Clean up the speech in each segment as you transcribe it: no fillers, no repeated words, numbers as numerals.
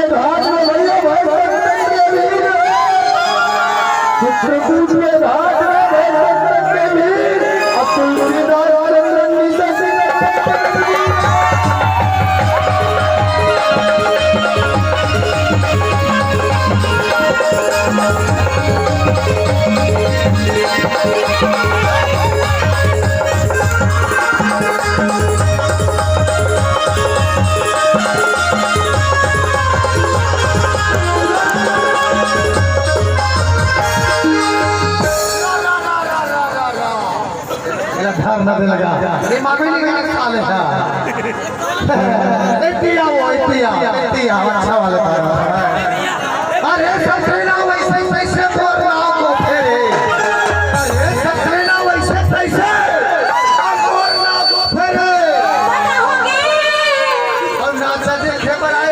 घाट में भैया भाई चित्रकूट के घाट में भाई वीर अब तुलसीदास धरना दे लगा ये मामले में साले का इतिया वो इतिया अच्छा वाले अरे ससुरा वैसे वैसे बोल रहा को फेरे अरे ससुरा वैसे वैसे बोल रहा को फेरे और नाचा देखे बनाए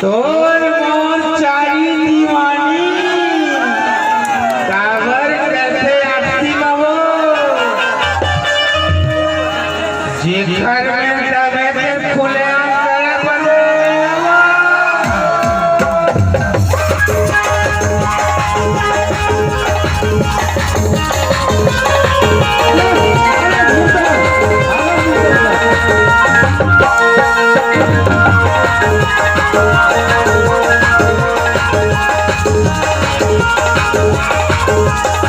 तोर मोर चारी दीवानी काबर करते आपसी मवो जे घर में दबे के खुले करे बने Thank you.